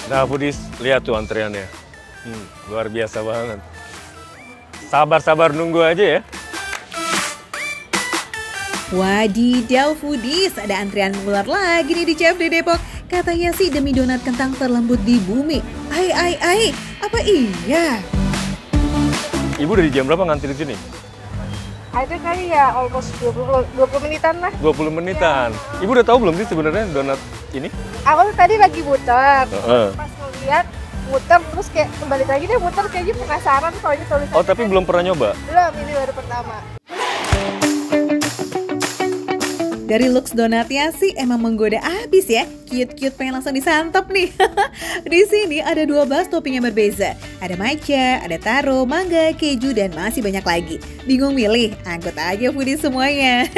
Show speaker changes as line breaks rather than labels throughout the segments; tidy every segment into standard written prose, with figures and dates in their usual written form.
Nah, Budis, lihat tuh antreannya. Luar biasa banget. Sabar-sabar nunggu aja ya.
Wadidaw foodies, ada antrian mengular lagi nih di CFD Depok. Katanya sih demi donat kentang terlembut di bumi. Ai, apa iya?
Ibu dari jam berapa ngantri di sini?
Ada kali ya, almost 20 menitan lah.
20 menitan. Ya. Ibu udah tahu belum sih sebenarnya donat ini?
Aku tadi lagi muter. Pas ngeliat muter terus kayak kembali lagi deh muter, kayaknya penasaran soalnya tulisannya.
Oh, tapi belum pernah nyoba?
Belum, ini baru pertama.
Dari looks donatnya sih emang menggoda abis ya. Cute-cute pengen langsung disantap nih. Di sini ada 12 topping yang berbeza. Ada matcha, ada taro, mangga, keju, dan masih banyak lagi. Bingung milih? Angkut aja foodies semuanya.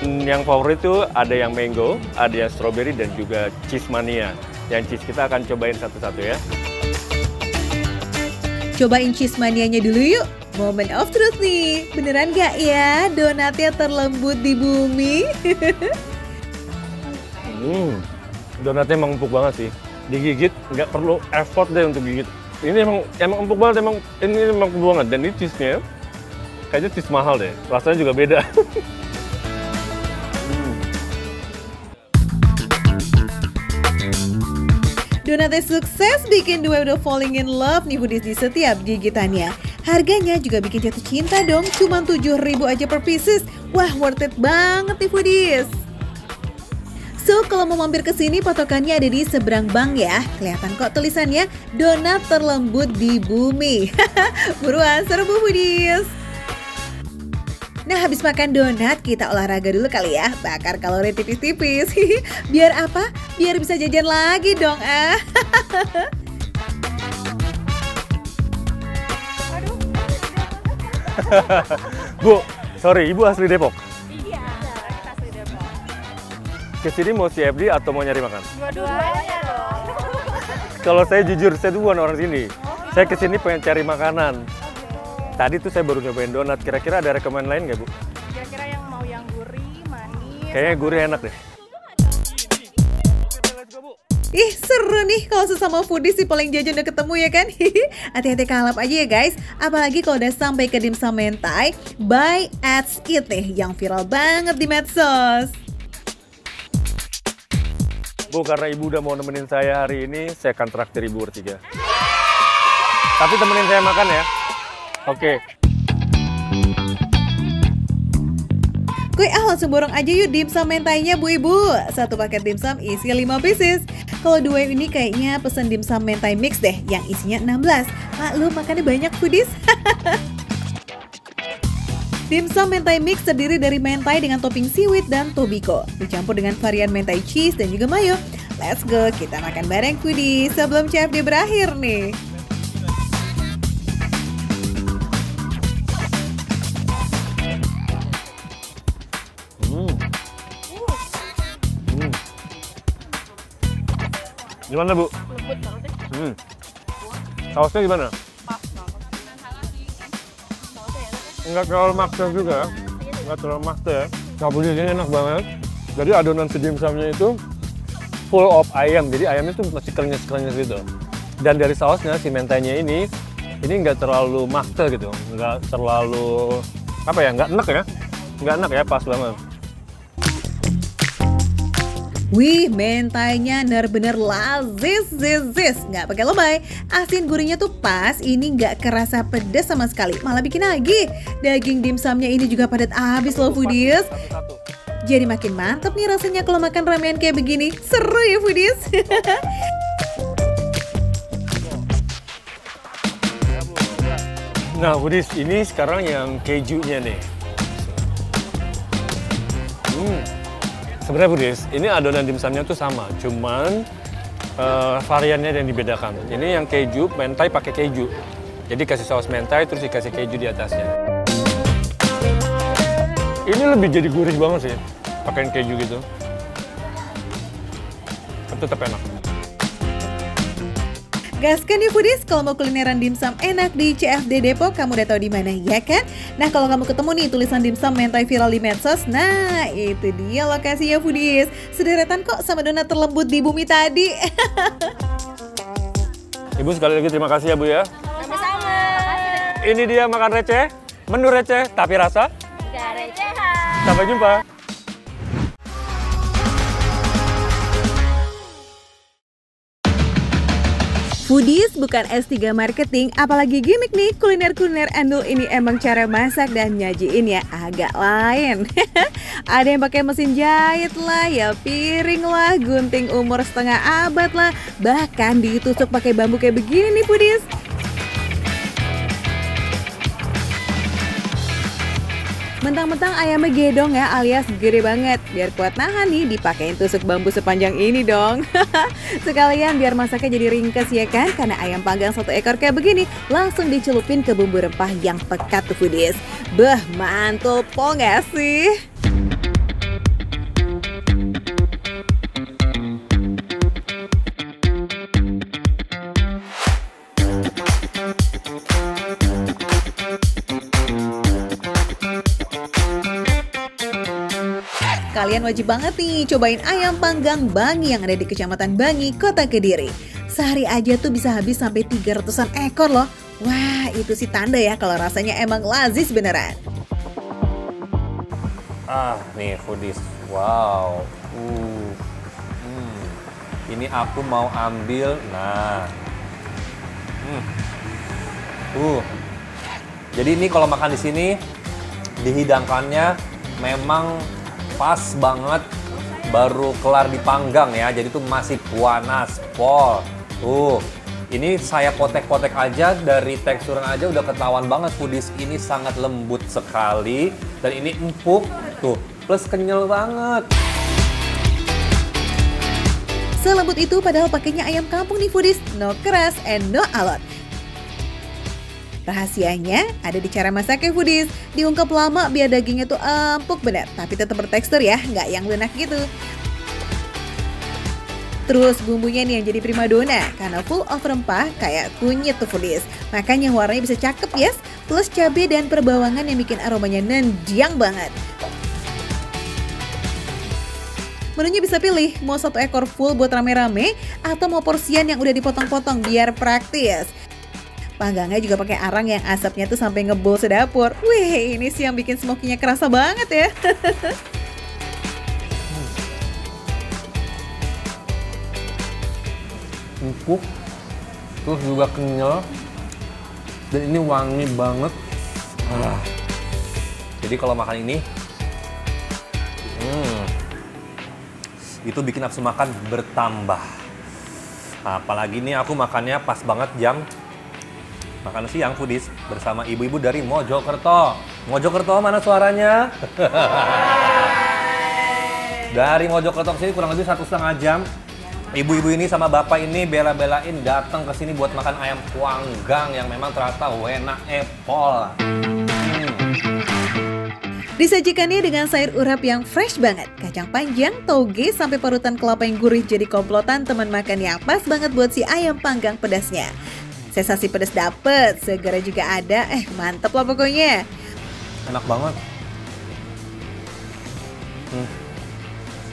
Yang favorit tuh ada yang mango, ada yang strawberry, dan juga cheese mania. Yang cheese kita akan cobain satu-satu ya.
Cobain cheese manianya dulu yuk. Moment of truth nih. Beneran gak ya donatnya terlembut di bumi?
Donatnya emang empuk banget sih. Digigit nggak perlu effort deh untuk gigit. Ini emang empuk banget, ini emang empuk banget. Dan ini cheese-nya kayaknya cheese mahal deh. Rasanya juga beda.
Donatnya sukses bikin dua udah falling in love nih foodies di setiap gigitannya. Harganya juga bikin jatuh cinta dong, cuma 7.000 aja per pieces. Wah, worth it banget nih foodies. So, kalau mau mampir ke sini patokannya ada di seberang bank ya. Kelihatan kok tulisannya donat terlembut di bumi. Buruan serbu foodies. Nah, habis makan donat, kita olahraga dulu kali ya. Bakar kalori tipis-tipis. Biar apa? Biar bisa jajan lagi dong,
Bu, sorry, Ibu asli Depok?
Iya, kita asli Depok.
Kesini mau CFD atau mau nyari makan?
Dua-duanya dong.
Kalau saya jujur, saya tuh bukan orang sini. Saya kesini pengen cari makanan. Tadi tuh saya baru nyobain donat. Kira-kira ada rekomend lain nggak, Bu?
Kira-kira yang mau yang gurih, manis.
Kayaknya gurih enak deh.
Ih, seru nih kalau sesama foodies sih paling jajan udah ketemu ya kan? Hati-hati kalap aja ya guys. Apalagi kalau udah sampai ke dimsum mentai by Ats It nih yang viral banget di medsos.
Bu, karena Ibu udah mau nemenin saya hari ini, saya akan traktir Ibu bertiga. Tapi temenin saya makan ya. Oke.
Langsung borong aja yuk dimsum mentainya bu ibu. Satu paket dimsum isi 5 pieces. Kalau dua ini kayaknya pesen dimsum mentai mix deh yang isinya 16. Maklum makannya banyak foodies. Dimsum mentai mix terdiri dari mentai dengan topping seaweed dan tobiko. Dicampur dengan varian mentai cheese dan juga mayo. Let's go, kita makan bareng foodies sebelum CFD berakhir nih.
Gimana, Bu?
Lembut banget deh.
Sausnya gimana?
Pas banget.
Enggak terlalu maksa juga ya. Enggak terlalu maksa ya. Kabulnya ini enak banget. Jadi adonan si dimsumnya itu full of ayam. Jadi ayamnya tuh masih krenyes-krenyes gitu. Dan dari sausnya, si mentainya ini nggak terlalu maksa gitu. Nggak terlalu, apa ya, nggak enak ya. Nggak enak ya, pas banget.
Wih, mentainya bener-bener lazis, nggak pakai lebay. Asin gurihnya tuh pas, ini nggak kerasa pedas sama sekali, malah bikin nagih. Daging dimsumnya ini juga padat abis loh foodies. Jadi makin mantep nih rasanya kalau makan ramean kayak begini. Seru ya foodies.
Nah foodies, ini sekarang yang kejunya nih. Sebenarnya foodies, ini adonan dimsumnya tuh sama, cuman variannya yang dibedakan. Ini yang keju, mentai pakai keju. Jadi kasih saus mentai, terus dikasih keju di atasnya. Ini lebih jadi gurih banget sih, pakai keju gitu. Tetap enak.
Gaskan ya foodies, kalau mau kulineran dimsum enak di CFD Depok, kamu udah tahu di mana ya kan? Nah kalau kamu ketemu nih tulisan dimsum mentai viral di medsos, nah itu dia lokasinya foodies. Sederetan kok sama donat terlembut di bumi tadi.
Ibu sekali lagi terima kasih ya Bu ya.
Sama-sama.
Ini dia makan receh, menu receh tapi rasa
Gak recehan.
Sampai jumpa.
Foodies bukan S3 marketing, apalagi gimmick nih. Kuliner-kuliner andul ini emang cara masak dan nyajiin ya agak lain. Ada yang pakai mesin jahit lah, ya piring lah, gunting umur setengah abad lah, bahkan ditusuk pakai bambu kayak begini nih foodies. Mentang-mentang ayamnya gedong ya, alias gede banget. Biar kuat nahan nih, dipakein tusuk bambu sepanjang ini dong. Sekalian biar masaknya jadi ringkes ya kan. Karena ayam panggang 1 ekor kayak begini langsung dicelupin ke bumbu rempah yang pekat tuh foodies. Beh, mantul po nggak sih? Kalian wajib banget nih cobain ayam panggang Bangi yang ada di Kecamatan Bangi, Kota Kediri. Sehari aja tuh bisa habis sampai 300-an ekor loh. Wah, itu sih tanda ya kalau rasanya emang lazis beneran.
Nih foodies. Wow. Ini aku mau ambil. Nah. Jadi ini kalau makan di sini dihidangkannya memang pas banget, baru kelar dipanggang ya, jadi tuh masih panas pol. Tuh, ini saya potek-potek aja, dari teksturan aja udah ketahuan banget foodies, ini sangat lembut sekali dan ini empuk tuh, plus kenyal banget.
Selembut itu padahal pakainya ayam kampung nih foodies, no keras and no alot. Rahasianya ada di cara masaknya foodies. Diungkep lama biar dagingnya tuh empuk bener, tapi tetap bertekstur ya, nggak yang lunak gitu. Terus bumbunya nih yang jadi primadona, karena full of rempah kayak kunyit tuh foodies. Makanya warnanya bisa cakep yes, plus cabai dan perbawangan yang bikin aromanya nendang banget. Menunya bisa pilih, mau 1 ekor full buat rame-rame, atau mau porsian yang udah dipotong-potong biar praktis. Panggangnya juga pakai arang yang asapnya tuh sampai ngebul sedapur. Wih, ini sih yang bikin smokinya kerasa banget ya.
Empuk, terus juga kenyal, dan ini wangi banget. Jadi kalau makan ini, itu bikin nafsu makan bertambah. Apalagi ini aku makannya pas banget jam makan siang foodies bersama ibu-ibu dari Mojokerto. Mojokerto mana suaranya? Dari Mojokerto ke sini kurang lebih 1,5 jam. Ibu-ibu ini sama bapak ini bela-belain datang ke sini buat makan ayam panggang yang memang ternyata enak epol.
Disajikannya dengan sayur urap yang fresh banget, kacang panjang, toge, sampai parutan kelapa yang gurih jadi komplotan teman makan yang pas banget buat si ayam panggang pedasnya. Sensasi pedas dapet, segera juga ada, mantep lah pokoknya.
Enak banget.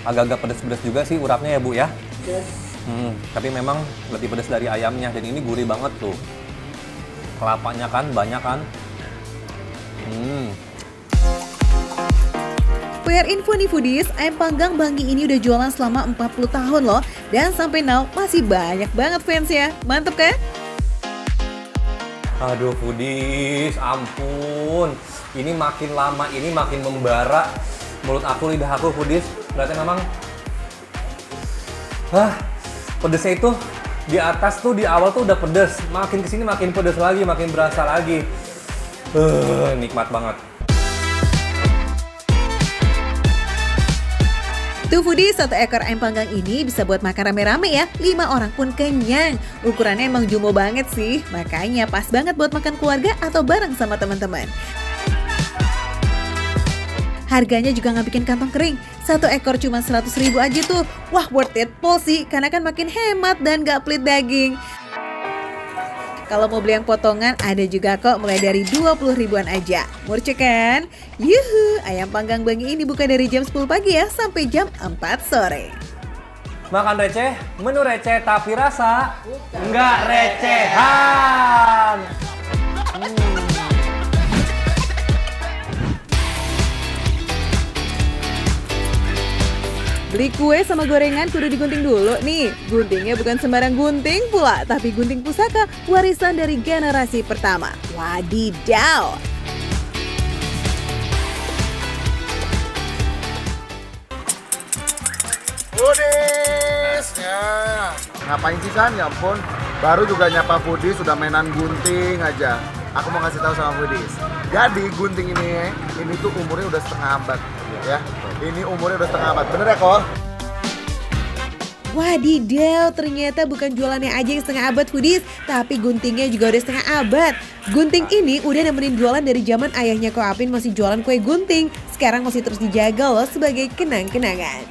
Agak-agak pedas-pedas juga sih urapnya ya Bu ya. Tapi memang lebih pedas dari ayamnya, dan ini gurih banget tuh. Kelapanya kan banyak kan.
For info nih foodies, ayam panggang Bangi ini udah jualan selama 40 tahun loh. Dan sampai now masih banyak banget fansnya, mantep kan?
Aduh foodies, ampun. Ini makin lama, ini makin membara mulut aku, lidah aku foodies. Berarti memang pedesnya itu di atas tuh, di awal tuh udah pedes. Makin kesini makin pedes lagi, makin berasa lagi. Nikmat banget.
Tuh foodies, 1 ekor ayam panggang ini bisa buat makan rame-rame ya, 5 orang pun kenyang. Ukurannya emang jumbo banget sih, makanya pas banget buat makan keluarga atau bareng sama teman-teman. Harganya juga nggak bikin kantong kering, 1 ekor cuma 100.000 aja tuh. Wah worth it pol sih, karena kan makin hemat dan nggak pelit daging. Kalau mau beli yang potongan ada juga kok mulai dari 20 ribuan aja. Murce kan? Yuhu, ayam panggang Bangi ini buka dari jam 10 pagi ya sampai jam 4 sore.
Makan receh, menu receh tapi rasa nggak recehan.
Beli kue sama gorengan kudu digunting dulu nih. Guntingnya bukan sembarang gunting pula, tapi gunting pusaka warisan dari generasi pertama. Wadidaw!
Foodies! Ya. Ngapain sih San? Ya ampun. Baru juga nyapa Foodies sudah mainan gunting aja. Aku mau kasih tahu sama Foodies. Jadi gunting ini tuh umurnya udah setengah abad ya. Ini umurnya udah setengah abad. Bener ya kok?
Wadidaw, ternyata bukan jualannya aja yang setengah abad Foodies, tapi guntingnya juga udah setengah abad. Gunting ini udah nemenin jualan dari zaman ayahnya Ko Apin masih jualan kue gunting. Sekarang masih terus dijaga loh sebagai kenang-kenangan.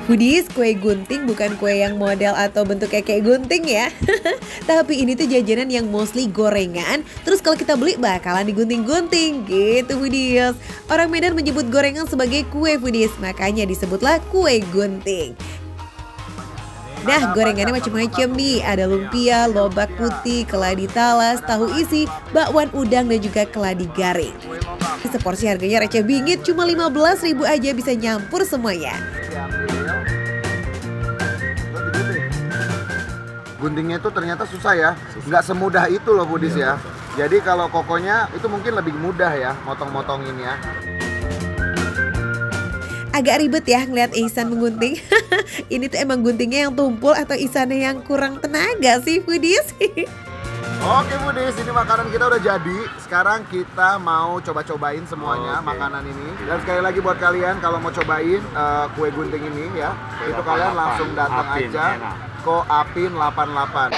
Foodies, kue gunting bukan kue yang model atau bentuknya kayak gunting ya. Tapi ini tuh jajanan yang mostly gorengan. Terus kalau kita beli bakalan digunting-gunting gitu Foodies. Orang Medan menyebut gorengan sebagai kue Foodies, makanya disebutlah kue gunting. Nah, gorengannya macam-macam nih. Ada lumpia, lobak putih, keladi talas, tahu isi, bakwan udang dan juga keladi garing. Seporsi harganya receh bingit, cuma 15.000 aja bisa nyampur semuanya.
Guntingnya itu ternyata susah ya, nggak semudah itu loh Foodies ya. Jadi kalau kokonya itu mungkin lebih mudah ya, motong-motongin ya.
Agak ribet ya ngeliat Ihsan menggunting. Ini tuh emang guntingnya yang tumpul atau Ihsannya yang kurang tenaga sih Foodies.
Oke Foodies, ini makanan kita udah jadi. Sekarang kita mau coba-cobain semuanya makanan ini. Dan sekali lagi buat kalian kalau mau cobain kue gunting ini ya, itu kalian langsung datang aja. Ko Apin 88.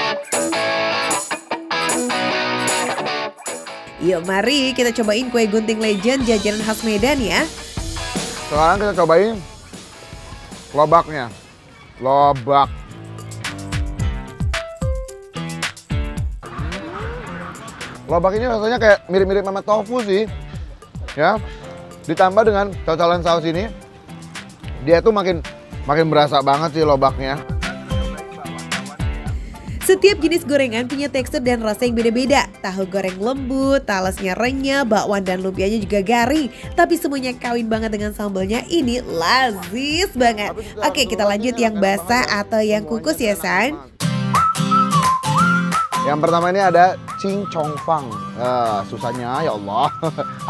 Yuk mari kita cobain kue gunting legend jajanan khas Medan ya.
Sekarang kita cobain lobaknya. Lobak. Lobak ini rasanya kayak mirip-mirip sama tofu sih. Ya. Ditambah dengan cocolan saus ini, dia tuh makin berasa banget sih lobaknya.
Setiap jenis gorengan punya tekstur dan rasa yang beda-beda. Tahu goreng lembut, talasnya renyah, bakwan dan lumpianya juga garing. Tapi semuanya kawin banget dengan sambalnya, ini lazis banget. Oke, kita lanjut yang basah atau yang kukus ya San.
Yang pertama ini ada cincongfang. Susahnya ya Allah.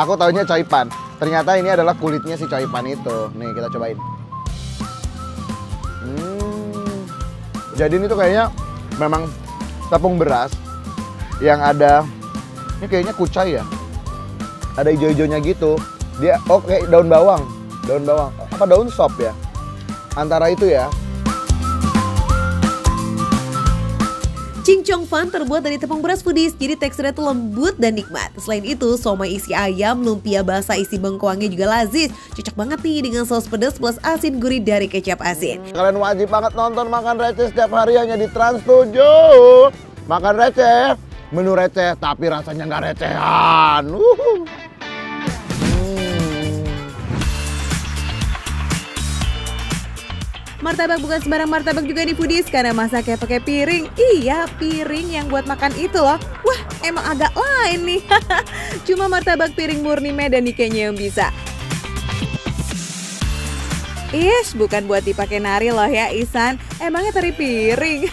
Aku taunya caipan. Ternyata ini adalah kulitnya si caipan itu. Nih kita cobain. Jadi ini tuh kayaknya memang tepung beras yang ada, ini kayaknya kucai ya, ada hijau-hijaunya gitu. Dia kayak daun bawang, apa daun sop ya, antara itu ya.
Cincongfan terbuat dari tepung beras Foodies, jadi teksturnya tuh lembut dan nikmat. Selain itu, somai isi ayam, lumpia basah isi bengkoangnya juga lazis. Cocok banget nih dengan saus pedas plus asin gurih dari kecap asin.
Kalian wajib banget nonton Makan Receh setiap hari hanya di Trans 7. Makan Receh, menu receh tapi rasanya nggak recehan.
Martabak bukan sembarang martabak juga nih Foodies, karena masaknya pakai piring. Iya, piring yang buat makan itu loh. Wah, emang agak lain nih. Cuma martabak piring murni Medan nih kayaknya yang bisa. Ish, bukan buat dipakai nari loh ya Ihsan. Emangnya tari piring.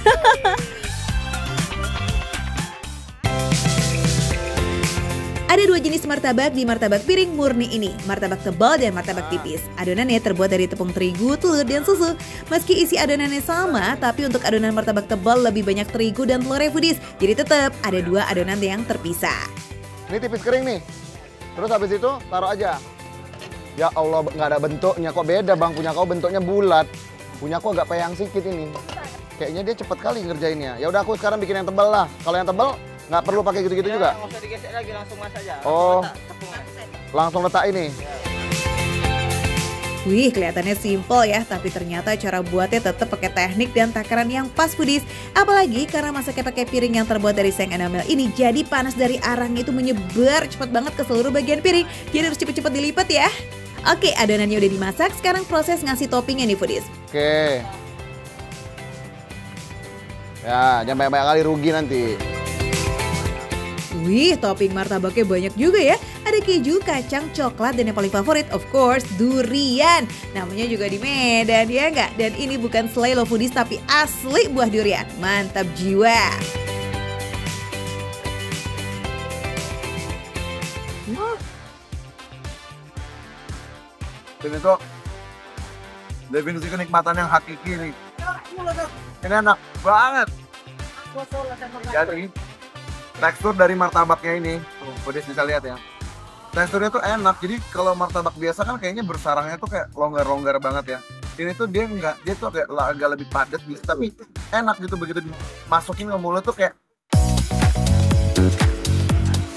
Ada dua jenis martabak di martabak piring murni ini, martabak tebal dan martabak tipis. Adonannya terbuat dari tepung terigu, telur, dan susu. Meski isi adonannya sama, tapi untuk adonan martabak tebal lebih banyak terigu dan telurnya Foodies. Jadi tetap ada dua adonan yang terpisah.
Ini tipis kering nih. Terus habis itu taruh aja. Ya Allah, nggak ada bentuknya, kok beda bang. Punya kau bentuknya bulat, punya aku agak peyang sedikit ini. Kayaknya dia cepet kali ngerjainnya. Ya udah aku sekarang bikin yang tebal lah. Kalau yang tebal nggak perlu pakai gitu-gitu juga.
Nggak usah digesek lagi, langsung mas aja.
Oh, langsung letak ini.
Wih, kelihatannya simple ya, tapi ternyata cara buatnya tetap pakai teknik dan takaran yang pas foodies. Apalagi karena masaknya pakai piring yang terbuat dari seng enamel ini, jadi panas dari arangnya itu menyebar cepat banget ke seluruh bagian piring. Jadi harus cepet-cepet dilipat ya. Oke, adonannya udah dimasak, sekarang proses ngasih toppingnya nih foodies.
Oke. Ya, jangan banyak-banyak kali rugi nanti.
Wih, topping martabaknya banyak juga ya. Ada keju, kacang, coklat, dan yang paling favorit, of course, durian. Namanya juga di Medan, ya nggak? Dan ini bukan selai loh foodies, tapi asli buah durian. Mantap jiwa.
Dan itu definisi kenikmatan yang hakiki nih. Ini enak banget. Jadi tekstur dari martabaknya ini, tuh foodies bisa lihat ya. Teksturnya tuh enak. Jadi kalau martabak biasa kan kayaknya bersarangnya tuh kayak longgar-longgar banget ya. Ini tuh dia enggak, dia tuh agak lebih padat gitu, tapi enak gitu begitu dimasukin ke mulut tuh kayak.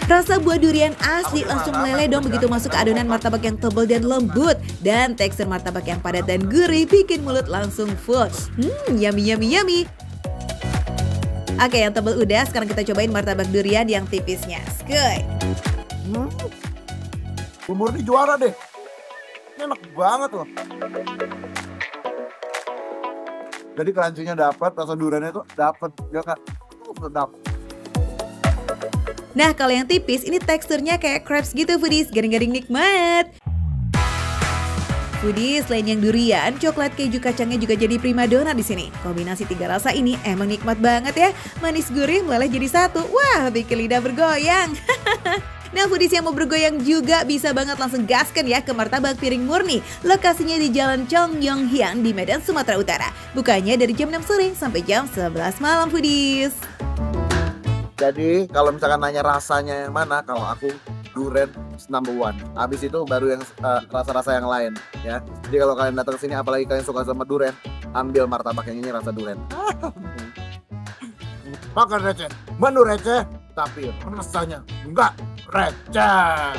Rasa buah durian asli langsung meleleh dong begitu masuk ke adonan martabak yang tebal dan lembut. Dan tekstur martabak yang padat dan gurih bikin mulut langsung full. Yummy, yummy, yummy. Oke, yang tebal udah, sekarang kita cobain martabak durian yang tipisnya. Skuy.
Umur ini juara deh. Ini enak banget loh. Jadi crunchy-nya dapat, rasa duriannya tuh dapat. Ya kan? Sedap.
Nah, kalau yang tipis ini teksturnya kayak crepes gitu foodies, garing-garing nikmat. Foodies, selain yang durian, coklat keju kacangnya juga jadi primadona di sini. Kombinasi tiga rasa ini emang nikmat banget ya. Manis gurih meleleh jadi satu. Wah, bikin lidah bergoyang. Nah, foodies yang mau bergoyang juga bisa banget langsung gaskan ya ke Martabak Piring Murni. Lokasinya di Jalan Chong Yong Hiang di Medan, Sumatera Utara. Bukanya dari jam 6 sore sampai jam 11 malam foodies.
Jadi kalau misalkan nanya rasanya yang mana, kalau aku durian number one. Habis itu baru yang rasa-rasa yang lain ya. Jadi kalau kalian datang ke sini, apalagi kalian suka sama durian, ambil martabak yang ini rasa durian. Makan receh, menu receh, tapi rasanya enggak receh.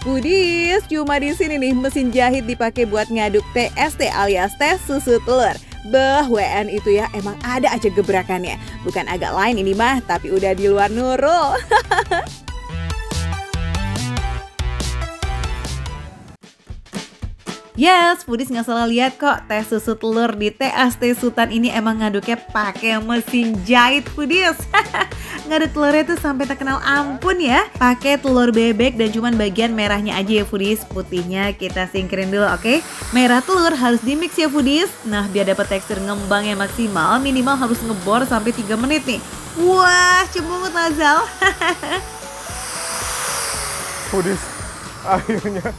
Foodies, cuma di sini nih mesin jahit dipakai buat ngaduk TST alias tes susu telur. Beh, WN itu ya emang ada aja gebrakannya. Bukan agak lain ini mah, tapi udah di luar nurul. Yes, foodies nggak salah lihat kok, tes susu telur di TST Sultan ini emang ngaduknya pakai mesin jahit foodies. Ngaduk telurnya tuh sampai terkenal ampun ya. Pakai telur bebek dan cuman bagian merahnya aja ya foodies. Putihnya kita singkirin dulu, oke? Merah telur harus dimix ya foodies. Nah, biar dapat tekstur ngembang yang maksimal, minimal harus ngebor sampai 3 menit nih. Wah, cemungut Nazal.
Foodies, akhirnya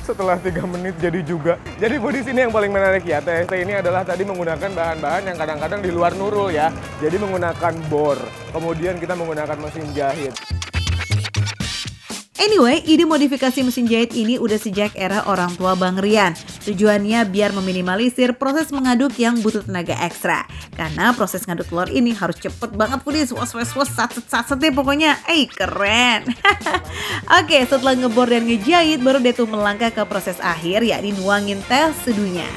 setelah 3 menit jadi juga. Jadi foodies ini yang paling menarik ya. TST ini adalah tadi menggunakan bahan-bahan yang kadang-kadang di luar nurul ya. Jadi menggunakan bor, kemudian kita menggunakan mesin jahit.
Anyway, ide modifikasi mesin jahit ini udah sejak era orang tua Bang Rian. Tujuannya biar meminimalisir proses mengaduk yang butuh tenaga ekstra. Karena proses ngaduk telur ini harus cepet banget foodies. Was, satset deh pokoknya. Keren. Oke, setelah ngebor dan ngejahit, baru deh tuh melangkah ke proses akhir, yakni nuangin tes seduhnya.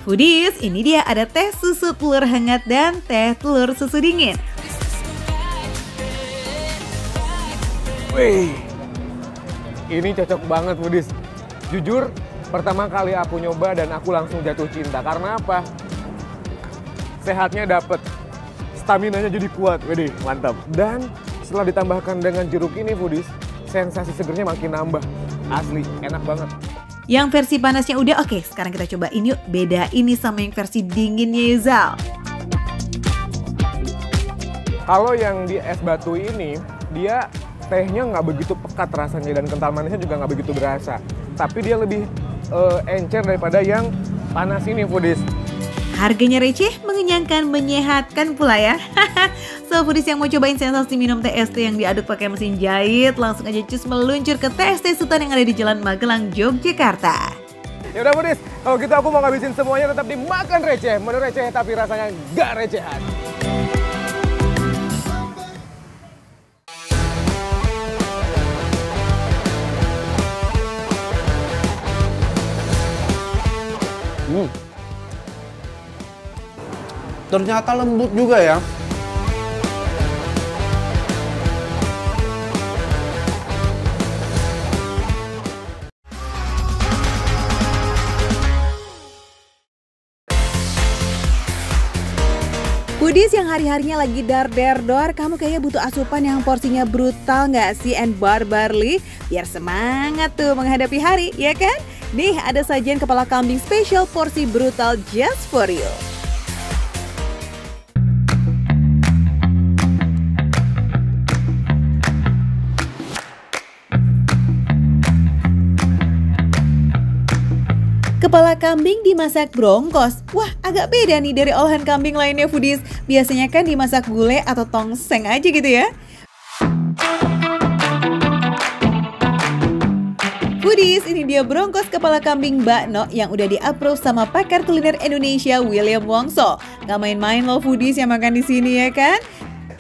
Foodies, ini dia ada teh susu telur hangat dan teh telur susu dingin.
Wih, ini cocok banget foodies. Jujur, pertama kali aku nyoba dan aku langsung jatuh cinta. Karena apa? Sehatnya dapet, staminanya jadi kuat. Widih, mantap. Dan setelah ditambahkan dengan jeruk ini foodies, sensasi segernya makin nambah. Asli, enak banget.
Yang versi panasnya udah oke, sekarang kita coba ini yuk. Beda ini sama yang versi dinginnya Zal.
Kalau yang di es batu ini, dia tehnya nggak begitu pekat rasanya dan kental manisnya juga nggak begitu berasa. Tapi dia lebih encer daripada yang panas ini foodies.
Harganya receh, mengenyangkan, menyehatkan pula ya. So foodies yang mau cobain sensasi minum teh es teh yang diaduk pakai mesin jahit, langsung aja cus meluncur ke TST Sultan yang ada di Jalan Magelang, Yogyakarta.
Ya udah foodies, kalau gitu aku mau ngabisin semuanya tetap dimakan receh. Menu receh tapi rasanya nggak recehan.
Ternyata lembut juga ya.
Foodies yang hari-harinya lagi dor, kamu kayaknya butuh asupan yang porsinya brutal nggak sih and barbarly? Biar semangat tuh menghadapi hari, ya kan? Nih ada sajian kepala kambing spesial porsi brutal just for you. Kepala kambing dimasak brongkos. Wah, agak beda nih dari olahan kambing lainnya foodies. Biasanya kan dimasak gulai atau tongseng aja gitu ya. Foodies, ini dia brongkos kepala kambing Mbak No yang udah di-approve sama pakar kuliner Indonesia William Wongso. Gak main-main loh foodies yang makan di sini ya kan?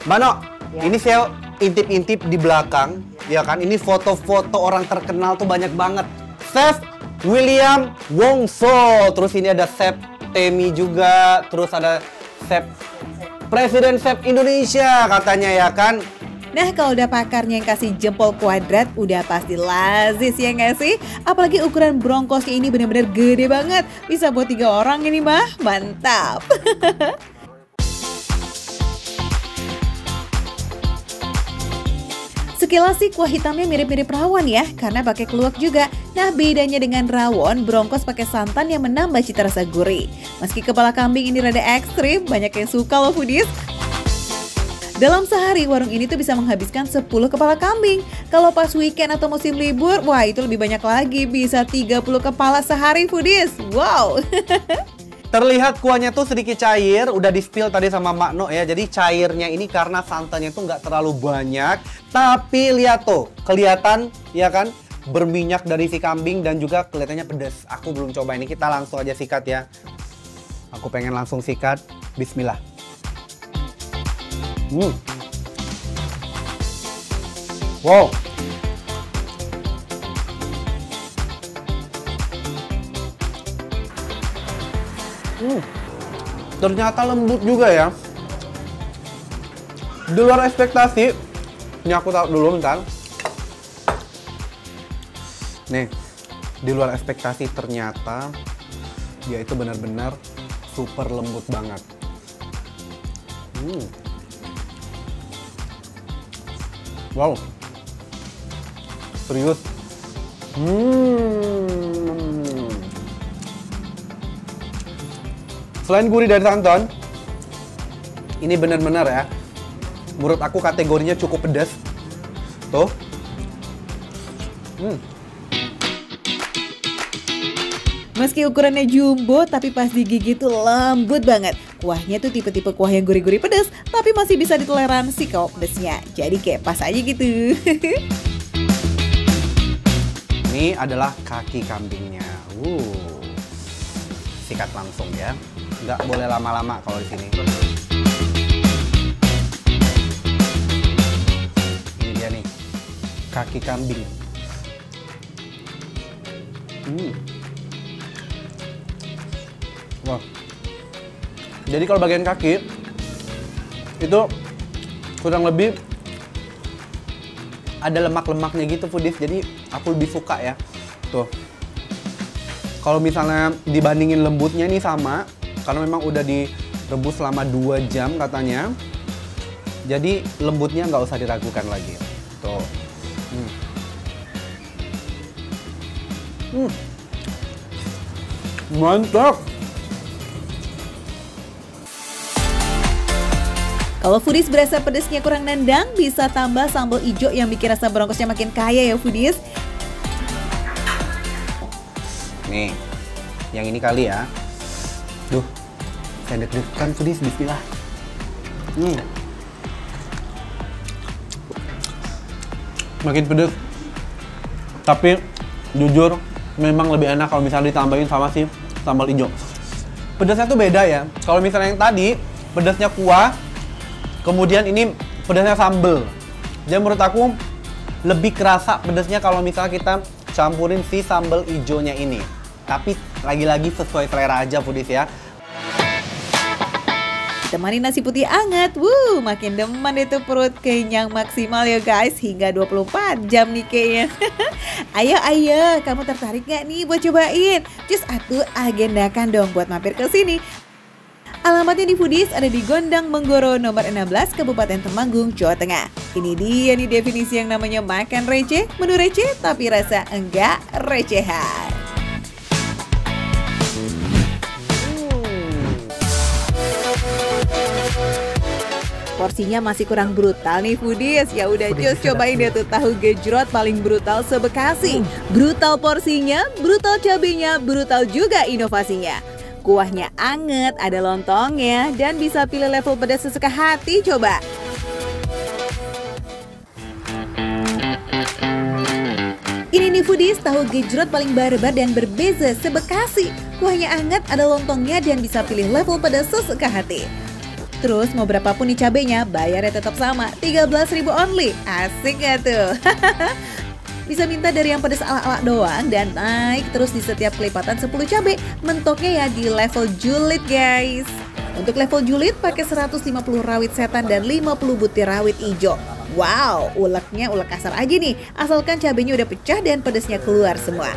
Mbak No, ini saya intip-intip di belakang, ya kan? Ini foto-foto orang terkenal tuh banyak banget. Chef William Wongso, terus ini ada Chef Temi juga, terus ada Chef Presiden Chef Indonesia katanya ya kan?
Nah kalau udah pakarnya yang kasih jempol kuadrat udah pasti lazis ya nggak sih? Apalagi ukuran brongkosnya ini bener-bener gede banget. Bisa buat 3 orang ini mah, mantap. Sekilas sih kuah hitamnya mirip-mirip rawon ya, karena pakai keluak juga. Nah bedanya dengan rawon, brongkos pakai santan yang menambah cita rasa gurih. Meski kepala kambing ini rada ekstrim, banyak yang suka loh foodies. Dalam sehari, warung ini tuh bisa menghabiskan 10 kepala kambing. Kalau pas weekend atau musim libur, wah itu lebih banyak lagi, bisa 30 kepala sehari foodies. Wow!
Terlihat kuahnya tuh sedikit cair, udah di-spill tadi sama Mak No ya. Jadi cairnya ini karena santannya tuh nggak terlalu banyak. Tapi lihat tuh, kelihatan ya kan berminyak dari si kambing dan juga kelihatannya pedas. Aku belum coba ini, kita langsung aja sikat ya. Aku pengen langsung sikat, bismillah. Wow. Ternyata lembut juga ya. Di luar ekspektasi. Ini aku taruh dulu bentar. Nih, di luar ekspektasi ternyata dia itu benar-benar super lembut banget. Wow. Serius. Selain gurih dari santan, ini benar-benar ya, menurut aku kategorinya cukup pedas. Tuh.
Meski ukurannya jumbo, tapi pas digigit tuh lembut banget. Kuahnya tuh tipe-tipe kuah yang gurih-gurih pedas, tapi masih bisa ditoleransi kalau pedasnya. Jadi kayak pas aja gitu.
Ini adalah kaki kambingnya. Sikat langsung ya. Nggak boleh lama-lama kalau di sini. Ini dia nih, kaki kambing. Wah. Jadi kalau bagian kaki itu kurang lebih ada lemak-lemaknya gitu foodies. Jadi aku lebih suka ya. Tuh. Kalau misalnya dibandingin lembutnya nih sama, karena memang udah direbus selama 2 jam katanya. Jadi lembutnya nggak usah diragukan lagi. Tuh. Mantap.
Kalau foodies berasa pedasnya kurang nendang, bisa tambah sambal hijau yang bikin rasa brongkosnya makin kaya ya foodies.
Nih, yang ini kali ya. Duh, Saya deg-degan foodies, bismillah. Makin pedes. Tapi jujur memang lebih enak kalau misalnya ditambahin sama si sambal hijau. Pedasnya tuh beda ya. Kalau misalnya yang tadi pedasnya kuah, kemudian ini pedasnya sambal. Jadi menurut aku lebih kerasa pedasnya kalau misalnya kita campurin si sambal hijaunya ini. Tapi lagi-lagi sesuai selera aja foodies ya.
Temani nasi putih anget, makin demen itu perut, kenyang maksimal ya guys, hingga 24 jam nih kayaknya. Ayo, kamu tertarik gak nih buat cobain? Cus atuh agendakan dong buat mampir ke sini. Alamatnya di Foodies ada di Gondang Menggoro nomor 16 Kabupaten Temanggung, Jawa Tengah. Ini dia nih definisi yang namanya makan receh, menu receh tapi rasa enggak recehan. Porsinya masih kurang brutal nih foodies. Ya udah Cus cobain deh tuh tahu gejrot paling brutal se-Bekasi. Brutal porsinya, brutal cabenya, brutal juga inovasinya. Kuahnya anget, ada lontongnya, dan bisa pilih level pedas sesuka hati coba. Ini nih foodies, tahu gejrot paling barbar dan berbeza se-Bekasi. Kuahnya anget, ada lontongnya, dan bisa pilih level pedas sesuka hati. Terus mau berapapun nih cabenya, bayarnya tetap sama, 13.000 only. Asik gak tuh? Bisa minta dari yang pedas ala-ala doang dan naik terus di setiap kelipatan 10 cabai. Mentoknya ya di level julid guys. Untuk level julid pakai 150 rawit setan dan 50 butir rawit hijau. Wow, uleknya ulek kasar aja nih, asalkan cabenya udah pecah dan pedasnya keluar semua.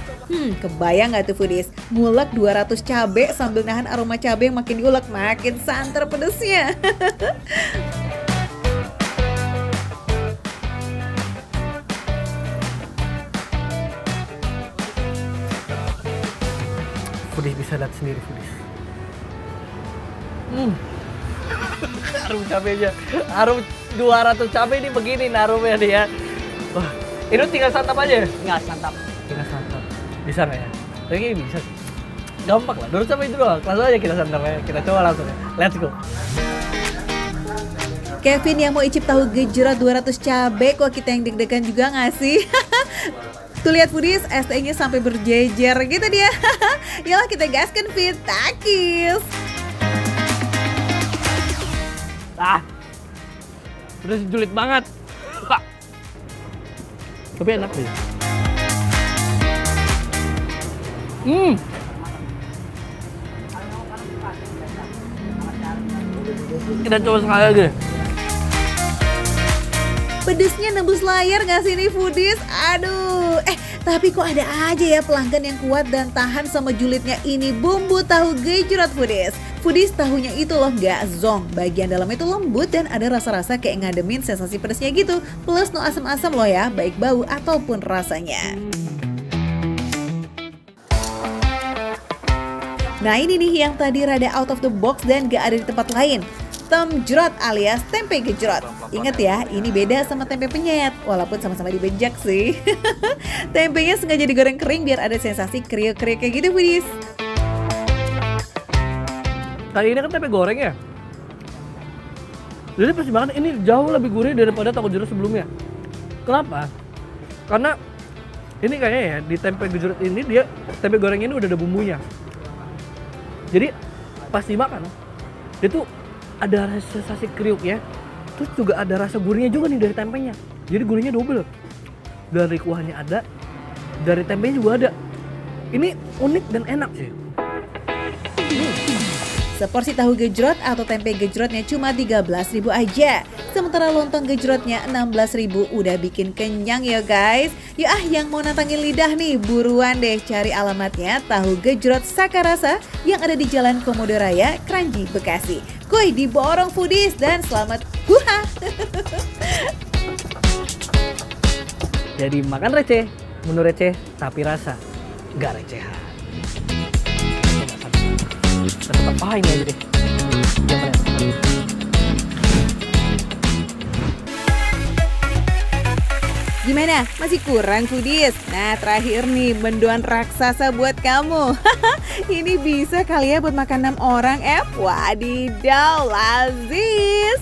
Kebayang gak tuh foodies? Ngulek 200 cabai sambil nahan aroma cabai yang makin diulek, makin santer pedasnya.
Foodies bisa lihat sendiri foodies. Harum cabenya, harum 200 cabai ini begini narumnya nih ya. Wah, ini tinggal santap aja ya? Tinggal santap. Bisa nggak ya? Kayaknya bisa sih. Gampang lah, 200 cabai itu doang. Langsung aja kita santap ya. Kita coba langsung ya. Let's go.
Kevin yang mau icip tahu gejrot 200 cabai, kok kita yang deg-degan juga nggak sih? Tuh lihat foodies, ST-nya sampai berjejer gitu dia. Yalah kita gaskan fit, takis.
Udah julid banget. Tapi enak sih. Kita coba sekali lagi.
Pedesnya nembus layar nggak sih nih foodies? Aduh, tapi kok ada aja ya pelanggan yang kuat dan tahan sama julidnya ini bumbu tahu gejrot foodies. Foodies tahunya itu loh nggak zonk, bagian dalam itu lembut dan ada rasa-rasa kayak ngademin sensasi pedesnya gitu. Plus no asam-asam loh ya, baik bau ataupun rasanya. Nah ini nih yang tadi rada out of the box dan gak ada di tempat lain. Temjrot alias tempe gejrot. Ingat ya, ini beda sama tempe penyet, walaupun sama-sama dibejak sih. Tempenya sengaja digoreng kering biar ada sensasi kriuk-kriuk kayak gitu foodies.
Kali ini kan tempe goreng ya. Jadi pasti banget ini jauh lebih gurih daripada tahu gejrot sebelumnya. Kenapa? Karena ini kayaknya ya di tempe gejrot ini dia tempe goreng ini udah ada bumbunya. Jadi pas dimakan dia tuh ada rasa sensasi kriuk ya. Terus juga ada rasa gurihnya juga nih dari tempenya. Jadi gurihnya double. Dari kuahnya ada, dari tempenya juga ada. Ini unik dan enak sih.
Seporsi tahu gejrot atau tempe gejrotnya cuma 13.000 aja. Sementara lontong gejrotnya 16.000, udah bikin kenyang ya guys. Ya yang mau nantangin lidah nih, buruan deh cari alamatnya tahu gejrot Sakarasa yang ada di Jalan Komodo Raya, Kranji, Bekasi. Kuy diborong foodies dan selamat huha.
Jadi makan receh, menu receh tapi rasa nggak recehan. Tetap ini aja deh.
Gimana? Masih kurang foodies? Nah terakhir nih mendoan raksasa buat kamu. Ini bisa kali ya buat makan 6 orang Wadidaw, lazis.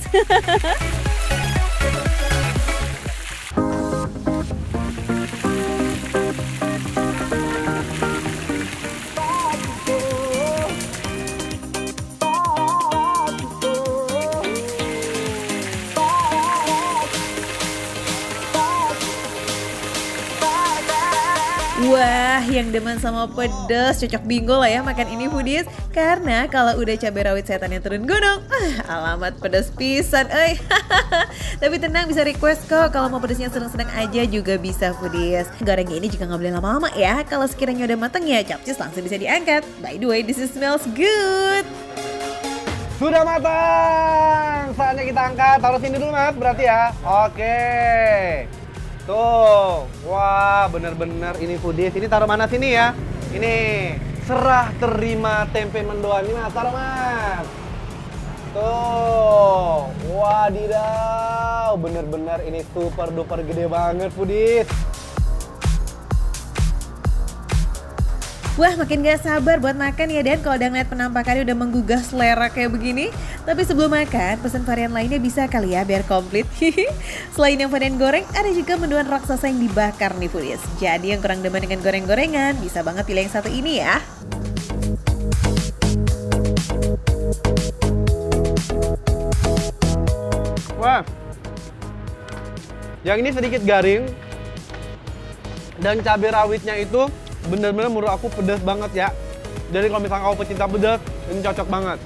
Wah, yang demen sama pedas cocok bingo lah ya makan ini foodies. Karena kalau udah cabai rawit setannya turun gunung, alamat pedas pisan, Tapi tenang, bisa request kok. Kalau mau pedasnya sedang-sedang aja juga bisa foodies. Gorengnya ini juga nggak boleh lama-lama ya. Kalau sekiranya udah matang ya capcus langsung bisa diangkat. By the way, this smells good.
Sudah matang, saatnya kita angkat. Taruh sini dulu mas, berarti ya. Oke. Tuh, wah bener-bener ini foodies. Ini taruh mana sini ya? Ini serah terima tempe mendoan ini mas, taruh mas. Tuh, wadidaw, bener-bener ini super duper gede banget foodies.
Wah, makin gak sabar buat makan ya Dan kalau udah ngeliat penampakannya udah menggugah selera kayak begini. Tapi sebelum makan, pesan varian lainnya bisa kali ya biar komplit. Selain yang varian goreng, ada juga mendoan raksasa yang dibakar nih foodies. Jadi yang kurang demen dengan goreng-gorengan, bisa banget pilih yang satu ini ya.
Wah, yang ini sedikit garing. Dan cabai rawitnya itu bener-bener menurut aku pedas banget ya. Jadi kalau misalnya kamu pecinta pedas, ini cocok banget.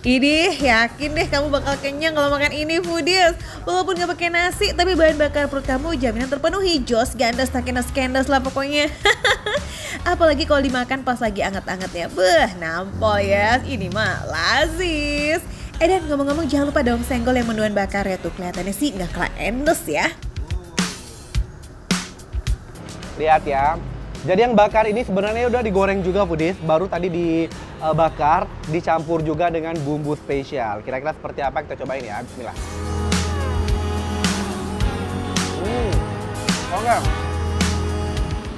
Ini yakin deh kamu bakal kenyang kalau makan ini foodies. Walaupun gak pakai nasi, tapi bahan bakar perut kamu jaminan terpenuhi. Jos, gandas, takenas, kendas lah pokoknya. Apalagi kalau dimakan pas lagi anget-angetnya. Beuh, nampol ya. Ini mah lazis. Dan ngomong-ngomong jangan lupa dong senggol yang mendoan bakar ya tuh. Kelihatannya sih nggak kalah endes ya.
Lihat ya. Jadi yang bakar ini sebenarnya udah digoreng juga foodies. Baru tadi dibakar, dicampur juga dengan bumbu spesial. Kira-kira seperti apa kita cobain ya. Bismillah. Oke.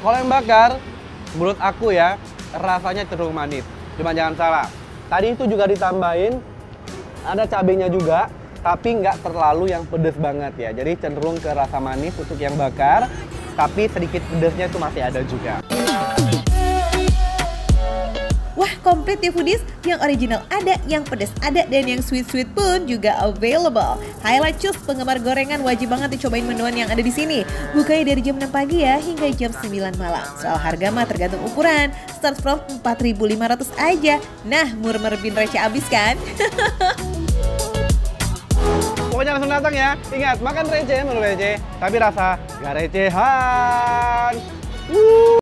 Kalau yang bakar, menurut aku ya, rasanya cenderung manis. Cuma jangan salah. Tadi itu juga ditambahin, ada cabenya juga. Tapi nggak terlalu yang pedes banget ya. Jadi cenderung ke rasa manis untuk yang bakar. Tapi sedikit pedasnya itu masih ada juga.
Wah, komplit ya foodies. Yang original ada, yang pedas ada, dan yang sweet-sweet pun juga available. Highlight cus, penggemar gorengan wajib banget dicobain menuan yang ada di sini. Bukanya dari jam 6 pagi ya hingga jam 9 malam. Soal harga mah tergantung ukuran. Start from 4.500 aja. Nah, murmer bin receh abis kan?
Pokoknya langsung datang ya. Ingat, makan receh menurut receh, tapi rasa gak recehan.